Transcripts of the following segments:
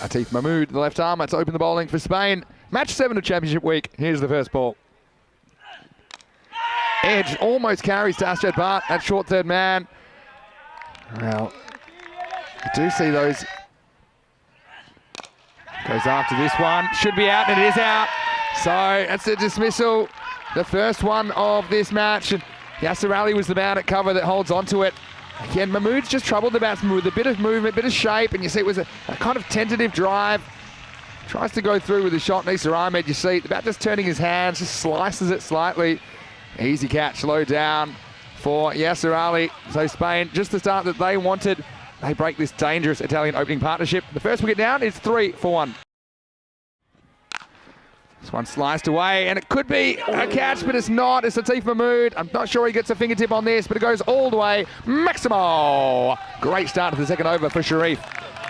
Atif Mahmoud, the left arm, to open the bowling for Spain. Match 7 of Championship Week. Here's the first ball. Edge almost carries to Asjad Bhatt at short third man. Well, you do see those. Goes after this one. Should be out, and it is out. So that's a dismissal. The first one of this match. And Yasser Ali was the man at cover that holds onto it. Again, Mahmood's just troubled the batsman with a bit of movement, bit of shape, and you see it was a kind of tentative drive. Tries to go through with a shot. Nisar Ahmed, you see the bat just turning his hands, just slices it slightly. Easy catch, low down for Yasser Ali. So Spain, just the start that they wanted. They break this dangerous Italian opening partnership. The first wicket down is 3 for 1. This one sliced away, and it could be a catch, but it's not. It's Atif Mahmood. I'm not sure he gets a fingertip on this, but it goes all the way. Maximo! Great start to the second over for Sharif.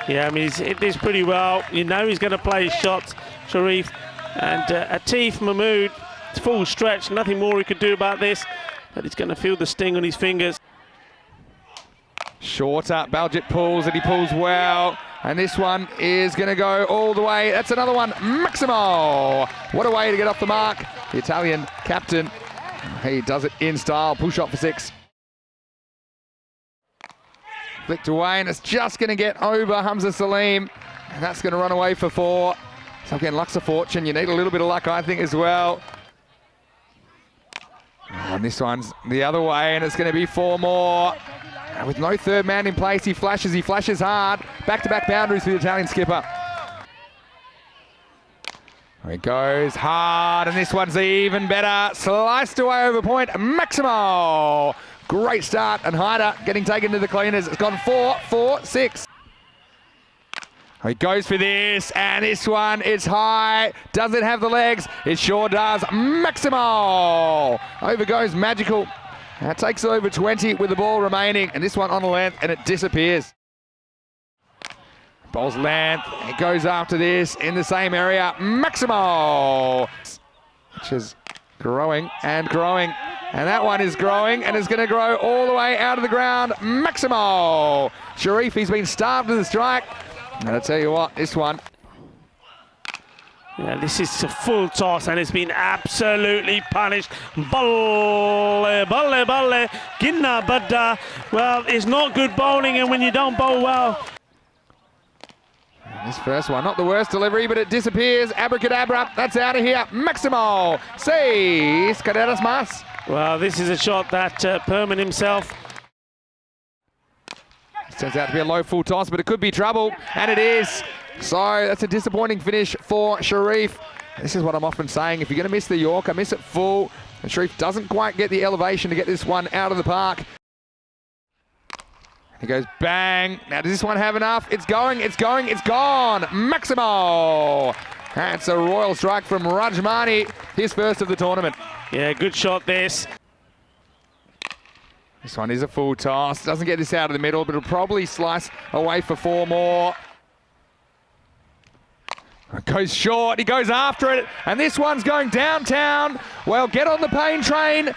Yeah, I mean, he's hit this pretty well. You know he's going to play his shots, Sharif. And Atif Mahmood, full stretch, nothing more he could do about this, but he's going to feel the sting on his fingers. Shorter, Baljit pulls, and he pulls well. And this one is going to go all the way. That's another one. Maximo! What a way to get off the mark. The Italian captain, he does it in style. Pull shot for 6. Flicked away, and it's just going to get over Hamza Salim. And that's going to run away for 4. So again, luck's a fortune. You need a little bit of luck, I think, as well. And this one's the other way, and it's going to be 4 more. With no third man in place, he flashes hard. Back-to-back boundaries for the Italian skipper. There he goes, hard, and this one's even better. Sliced away over point, Maximo! Great start, and Hyder getting taken to the cleaners. It's gone 4-4-6. He goes for this, and this one is high. Does it have the legs? It sure does. Maximo! Over goes Magical. That takes over 20 with the ball remaining, and this one on the length, and it disappears. Ball's length, it goes after this in the same area. Maximo! Which is growing and growing, and that one is growing, and it's going to grow all the way out of the ground. Maximo! Sharif, he's been starved to the strike, and I tell you what, this one. Yeah, this is a full toss, and it's been absolutely punished. Balle, balle, balle, ginna badda. Well, it's not good bowling, and when you don't bowl well. This first one, not the worst delivery, but it disappears. Abracadabra, that's out of here. Maximo, seis caderas más. Well, this is a shot that Perman himself. This turns out to be a low full toss, but it could be trouble, and it is. So that's a disappointing finish for Sharif. This is what I'm often saying. If you're going to miss the Yorker, miss it full. And Sharif doesn't quite get the elevation to get this one out of the park. He goes bang. Now does this one have enough? It's going, it's going, it's gone. Maximo! That's a royal strike from Rajmani. His first of the tournament. Yeah, good shot this. This one is a full toss. Doesn't get this out of the middle, but it'll probably slice away for 4 more. It goes short, he goes after it, and this one's going downtown. Well, get on the pain train.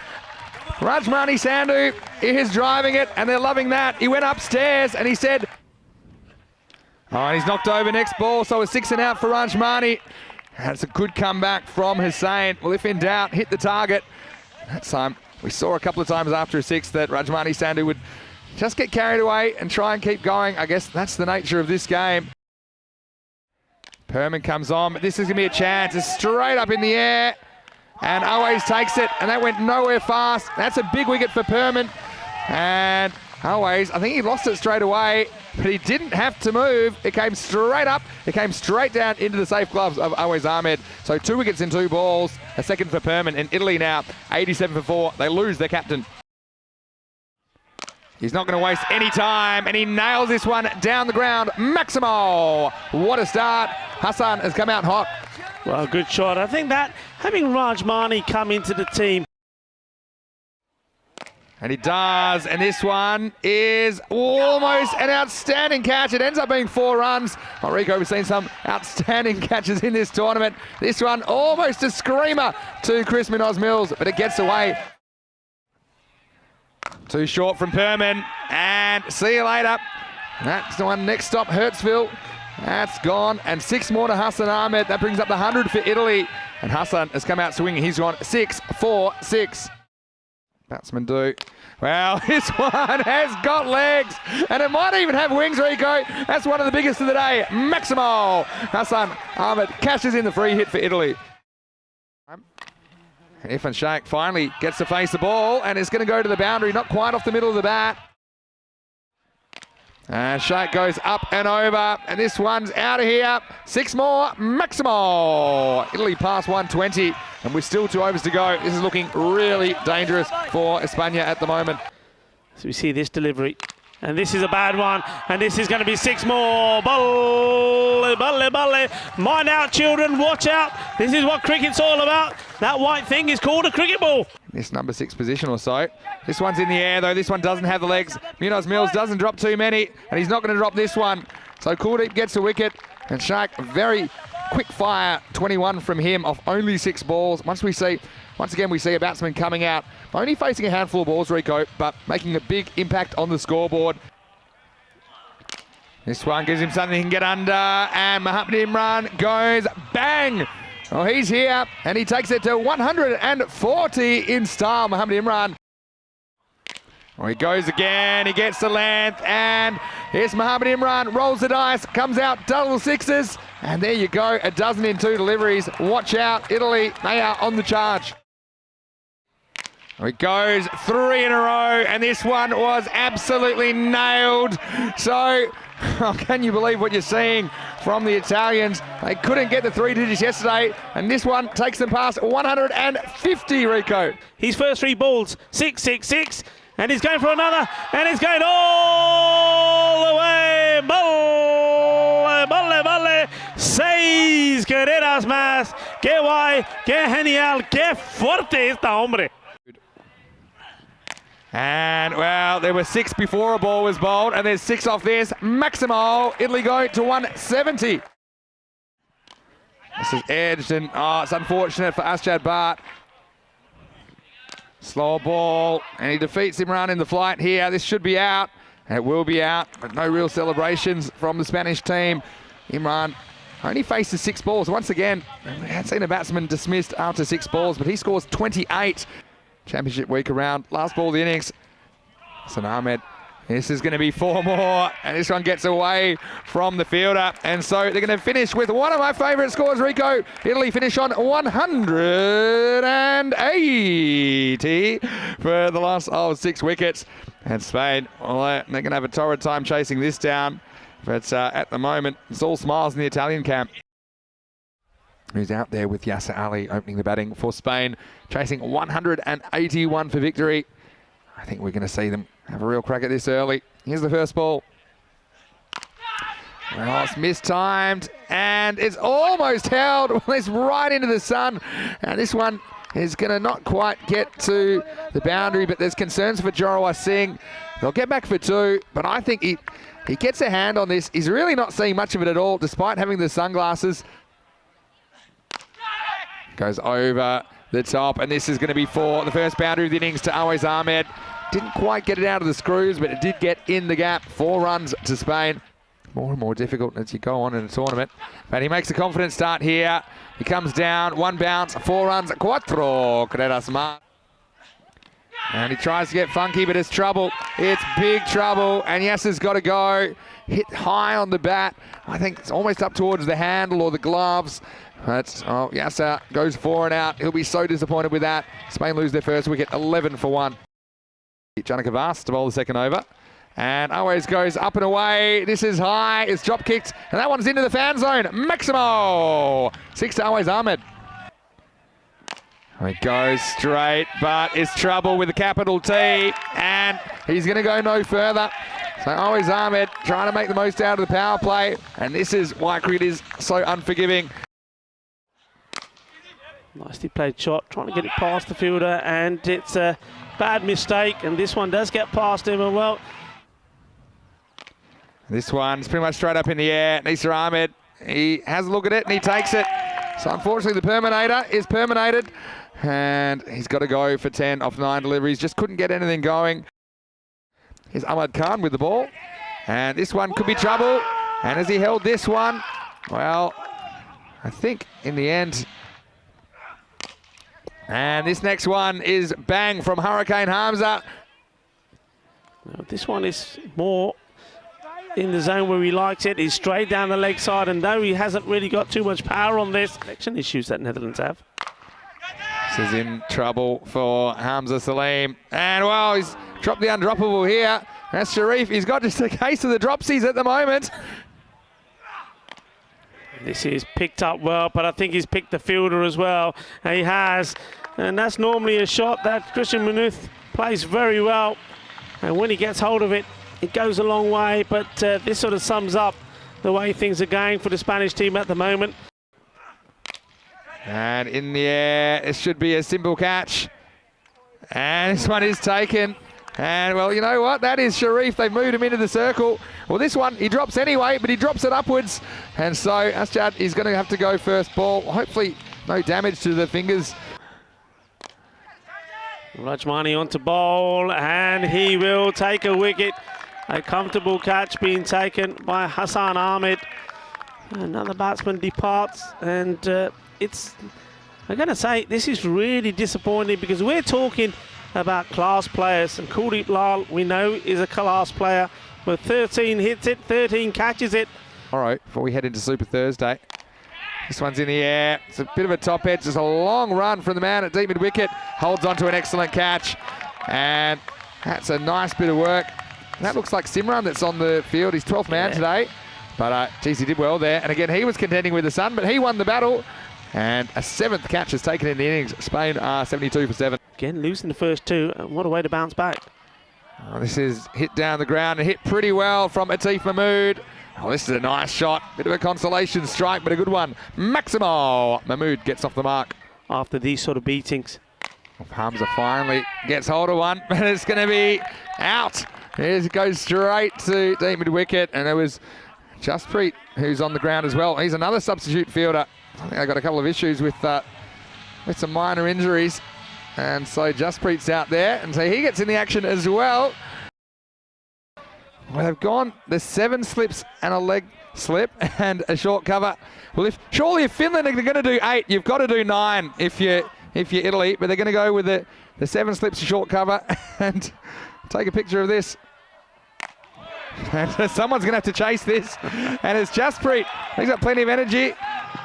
Rajmani Sandhu is driving it, and they're loving that. He went upstairs, and he said, oh, and he's knocked over next ball, so a 6 and out for Rajmani. That's a good comeback from Hussain. Well, if in doubt, hit the target. That time, we saw a couple of times after a 6 that Rajmani Sandhu would just get carried away and try and keep going. I guess that's the nature of this game. Perman comes on, but this is going to be a chance. It's straight up in the air, and Always takes it, and that went nowhere fast. That's a big wicket for Perman, and Always, I think he lost it straight away, but he didn't have to move. It came straight up, it came straight down into the safe gloves of Always Ahmed. So 2 wickets in 2 balls, a second for Perman, and Italy now 87 for 4. They lose their captain. He's not going to waste any time, and he nails this one down the ground. Maximo! What a start. Hassan has come out hot. Well, good shot. I think that having Rajmani come into the team. And he does, and this one is almost an outstanding catch. It ends up being 4 runs. Enrico, we've seen some outstanding catches in this tournament. This one almost a screamer to Chris Munoz-Mills, but it gets away. Too short from Perman, and see you later. That's the one, next stop, Hurtsville. That's gone, and 6 more to Hassan Ahmed. That brings up the 100 for Italy. And Hassan has come out swinging. He's gone 6-4-6. Batsmen do. Well, this one has got legs, and it might even have wings, Rico. That's one of the biggest of the day. Maximo. Hassan Ahmed cashes in the free hit for Italy. Irfan Sheikh finally gets to face the ball, and it's going to go to the boundary, not quite off the middle of the bat. And Sheikh goes up and over, and this one's out of here. 6 more, Maximo. Italy past 120, and we're still 2 overs to go. This is looking really dangerous for España at the moment. So we see this delivery, and this is a bad one, and this is going to be 6 more. Balle, balle, balle. Mind out, children, watch out. This is what cricket's all about. That white thing is called a cricket ball. This number 6 position or so. This one's in the air though. This one doesn't have the legs. Munoz Mills doesn't drop too many, and he's not going to drop this one. So Kuldeep gets the wicket, and Sheikh very quick fire 21 from him off only 6 balls. Once again we see a batsman coming out, only facing a handful of balls, Rico, but making a big impact on the scoreboard. This one gives him something he can get under, and Mohammad Imran goes bang. Oh, he's here, and he takes it to 140 in style, Mohammad Imran. Oh, he goes again, he gets the length, and here's Mohammad Imran, rolls the dice, comes out double 6s, and there you go, a dozen in 2 deliveries. Watch out, Italy, they are on the charge. Oh, he goes 3 in a row, and this one was absolutely nailed. So, oh, can you believe what you're seeing from the Italians? They couldn't get the 3 digits yesterday, and this one takes them past 150, Rico. His first 3 balls, 6, 6, 6, and he's going for another, and he's going all the way. Balle, balle, balle. 6 carreras más. Qué guay, qué genial, qué fuerte esta hombre. And, well, there were 6 before a ball was bowled, and there's 6 off this. Maximo, Italy go to 170. This is edged, and it's unfortunate for Asjad Bhatt. Slow ball, and he defeats Imran in the flight here. This should be out, and it will be out, but no real celebrations from the Spanish team. Imran only faces 6 balls. Once again, we had seen a batsman dismissed after 6 balls, but he scores 28. Championship week around, last ball of the innings. Hassan Ahmed, this is going to be 4 more, and this one gets away from the fielder, and so they're going to finish with one of my favourite scores, Rico. Italy finish on 180 for the loss of 6 wickets, and Spain, well, they're going to have a torrid time chasing this down, but at the moment it's all smiles in the Italian camp. Who's out there with Yasser Ali opening the batting for Spain, chasing 181 for victory. I think we're going to see them have a real crack at this early. Here's the first ball. Well, it's mistimed, and it's almost held. Well, it's right into the sun, and this one is going to not quite get to the boundary, but there's concerns for Jorawat Singh. They'll get back for 2, but I think he gets a hand on this. He's really not seeing much of it at all, despite having the sunglasses. Goes over the top, and this is going to be for the first boundary of the innings to Awais Ahmed. Didn't quite get it out of the screws, but it did get in the gap. 4 runs to Spain. More and more difficult as you go on in a tournament. But he makes a confident start here. He comes down, 1 bounce, 4 runs, 4 carreras más. And he tries to get funky, but it's trouble. It's big trouble, and Yasser's got to go. Hit high on the bat. I think it's almost up towards the handle or the gloves. But Yasser goes 4 and out. He'll be so disappointed with that. Spain lose their first wicket, 11 for 1. Janaka Vas to bowl the second over. And Awais goes up and away. This is high. It's drop kicked. And that one's into the fan zone. Maximo. 6 to Awais Ahmed. He goes straight, but it's trouble with the capital T. And he's going to go no further. So Awais Ahmed trying to make the most out of the power play. And this is why cricket is so unforgiving. Nicely played shot, trying to get it past the fielder, and it's a bad mistake, and this one does get past him, and well. This one's pretty much straight up in the air. Nisar Ahmed, he has a look at it, and he takes it. So unfortunately the Perminator is perminated, and he's got to go for 10 off 9 deliveries. Just couldn't get anything going. Here's Ahmad Khan with the ball, and this one could be trouble. And as he held this one, well, I think in the end. And this next one is bang from Hurricane Hamza. Now, this one is more in the zone where he likes it. He's straight down the leg side, and though he hasn't really got too much power on this, connection issues that Netherlands have. This is in trouble for Hamza Salim. And well, he's dropped the undroppable here. That's Sharif. He's got just a case of the dropsies at the moment. This is picked up well, but I think he's picked the fielder as well. He has. And that's normally a shot that Christian Munoz plays very well. And when he gets hold of it, it goes a long way. But this sort of sums up the way things are going for the Spanish team at the moment. And in the air, it should be a simple catch. And this one is taken. And well, you know what? That is Sharif. They've moved him into the circle. Well, this one, he drops anyway, but he drops it upwards. And so Asjad is going to have to go first ball. Hopefully, no damage to the fingers. Rajmani onto bowl, and he will take a wicket. A comfortable catch being taken by Hassan Ahmed. Another batsman departs, and I'm going to say, this is really disappointing because we're talking about class players, and Kuldeep Lal, we know, is a class player, but 13 hits it, 13 catches it. All right, before we head into Super Thursday, this one's in the air. It's a bit of a top edge. Just a long run from the man at deep mid wicket. Holds on to an excellent catch. And that's a nice bit of work. That looks like Simran that's on the field. He's 12th man today. But geez, he did well there. And again, he was contending with the sun, but he won the battle. And a 7th catch is taken in the innings. Spain are 72 for 7. Again, losing the first 2. What a way to bounce back. Oh, this is hit down the ground and hit pretty well from Atif Mahmood. Oh, this is a nice shot. Bit of a consolation strike, but a good one. Maximo Mahmood gets off the mark. After these sort of beatings. Hamza finally gets hold of one, but it's going to be out. It goes straight to deep mid wicket, and it was Jaspreet who's on the ground as well. He's another substitute fielder. I think they got a couple of issues with some minor injuries, and so Jaspreet's out there, and so he gets in the action as well. Well, they've gone, there's 7 slips and a leg slip and a short cover. Well, surely if Finland are going to do 8, you've got to do 9 if you're Italy, but they're going to go with the 7 slips, a short cover, and take a picture of this. And someone's going to have to chase this, and it's Jaspreet. He's got plenty of energy,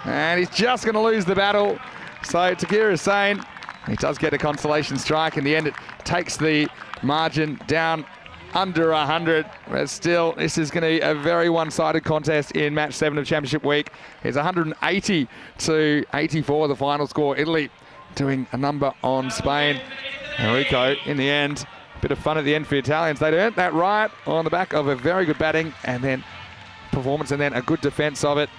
and he's just going to lose the battle. So Takir is saying he does get a consolation strike. In the end, it takes the margin down under 100, but still, this is going to be a very one-sided contest in match 7 of Championship Week. It's 180 to 84, the final score. Italy doing a number on Spain. Enrico, in the end, a bit of fun at the end for the Italians. They'd earned that right on the back of a very good batting and then performance and then a good defence of it.